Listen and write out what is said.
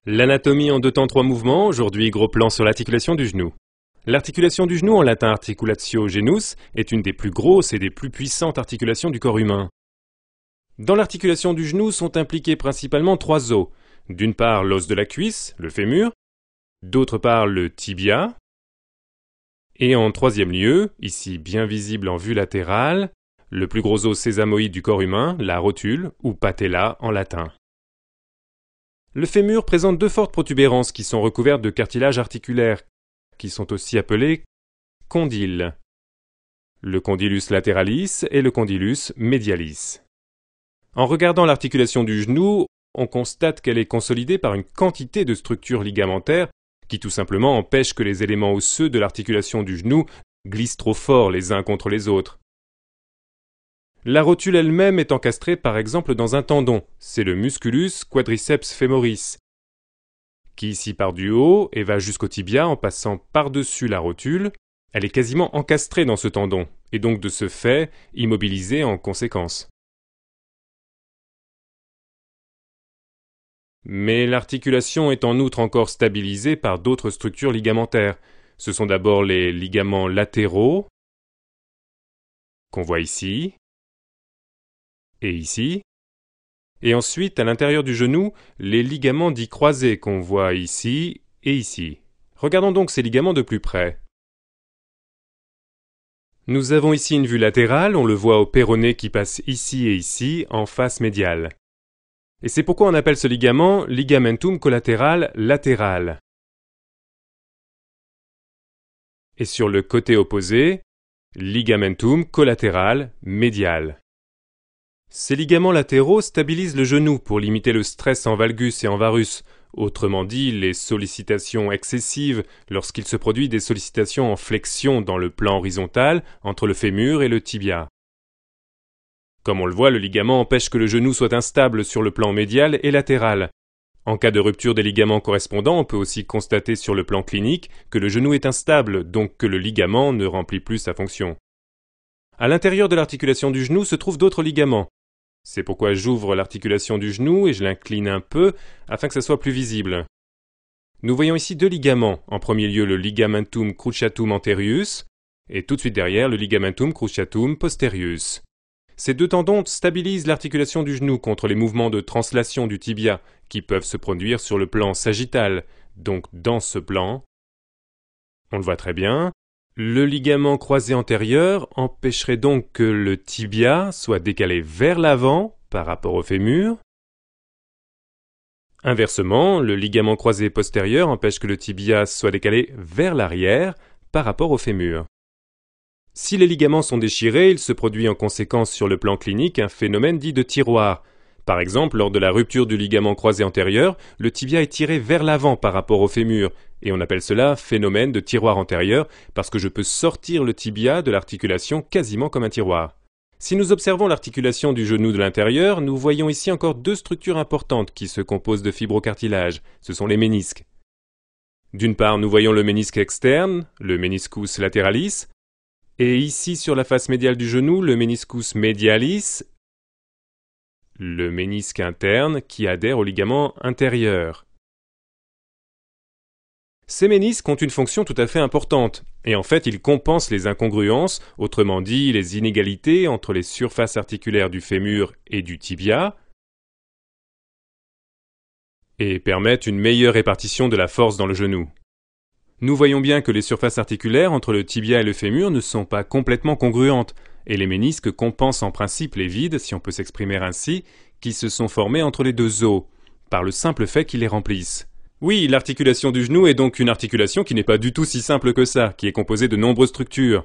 L'anatomie en 2 temps 3 mouvements, aujourd'hui gros plan sur l'articulation du genou. L'articulation du genou, en latin articulatio genus, est une des plus grosses et des plus puissantes articulations du corps humain. Dans l'articulation du genou sont impliqués principalement 3 os. D'une part l'os de la cuisse, le fémur, d'autre part le tibia, et en troisième lieu, ici bien visible en vue latérale, le plus gros os sésamoïde du corps humain, la rotule, ou patella en latin. Le fémur présente 2 fortes protubérances qui sont recouvertes de cartilages articulaires, qui sont aussi appelés condyles. Le condylus lateralis et le condylus medialis. En regardant l'articulation du genou, on constate qu'elle est consolidée par une quantité de structures ligamentaires qui tout simplement empêchent que les éléments osseux de l'articulation du genou glissent trop fort les uns contre les autres. La rotule elle-même est encastrée par exemple dans un tendon, c'est le musculus quadriceps femoris, qui ici part du haut et va jusqu'au tibia en passant par-dessus la rotule. Elle est quasiment encastrée dans ce tendon, et donc de ce fait immobilisée en conséquence. Mais l'articulation est en outre encore stabilisée par d'autres structures ligamentaires. Ce sont d'abord les ligaments latéraux, qu'on voit ici, et ici, et ensuite, à l'intérieur du genou, les ligaments dits croisés qu'on voit ici et ici. Regardons donc ces ligaments de plus près. Nous avons ici une vue latérale, on le voit au péroné qui passe ici et ici, en face médiale. Et c'est pourquoi on appelle ce ligament ligamentum collatéral latéral. Et sur le côté opposé, ligamentum collatéral médial. Ces ligaments latéraux stabilisent le genou pour limiter le stress en valgus et en varus, autrement dit les sollicitations excessives lorsqu'il se produit des sollicitations en flexion dans le plan horizontal entre le fémur et le tibia. Comme on le voit, le ligament empêche que le genou soit instable sur le plan médial et latéral. En cas de rupture des ligaments correspondants, on peut aussi constater sur le plan clinique que le genou est instable, donc que le ligament ne remplit plus sa fonction. À l'intérieur de l'articulation du genou se trouvent d'autres ligaments. C'est pourquoi j'ouvre l'articulation du genou et je l'incline un peu afin que ça soit plus visible. Nous voyons ici 2 ligaments. En premier lieu le ligamentum cruciatum anterius et tout de suite derrière le ligamentum cruciatum posterius. Ces 2 tendons stabilisent l'articulation du genou contre les mouvements de translation du tibia qui peuvent se produire sur le plan sagittal, donc dans ce plan. On le voit très bien. Le ligament croisé antérieur empêcherait donc que le tibia soit décalé vers l'avant par rapport au fémur. Inversement, le ligament croisé postérieur empêche que le tibia soit décalé vers l'arrière par rapport au fémur. Si les ligaments sont déchirés, il se produit en conséquence sur le plan clinique un phénomène dit de tiroir. Par exemple, lors de la rupture du ligament croisé antérieur, le tibia est tiré vers l'avant par rapport au fémur, et on appelle cela phénomène de tiroir antérieur parce que je peux sortir le tibia de l'articulation quasiment comme un tiroir. Si nous observons l'articulation du genou de l'intérieur, nous voyons ici encore 2 structures importantes qui se composent de fibrocartilage, ce sont les ménisques. D'une part, nous voyons le ménisque externe, le meniscus lateralis, et ici sur la face médiale du genou, le meniscus medialis, le ménisque interne qui adhère au ligament intérieur. Ces ménisques ont une fonction tout à fait importante, et en fait ils compensent les incongruences, autrement dit les inégalités entre les surfaces articulaires du fémur et du tibia, et permettent une meilleure répartition de la force dans le genou. Nous voyons bien que les surfaces articulaires entre le tibia et le fémur ne sont pas complètement congruentes, et les ménisques compensent en principe les vides, si on peut s'exprimer ainsi, qui se sont formés entre les 2 os, par le simple fait qu'ils les remplissent. Oui, l'articulation du genou est donc une articulation qui n'est pas du tout si simple que ça, qui est composée de nombreuses structures.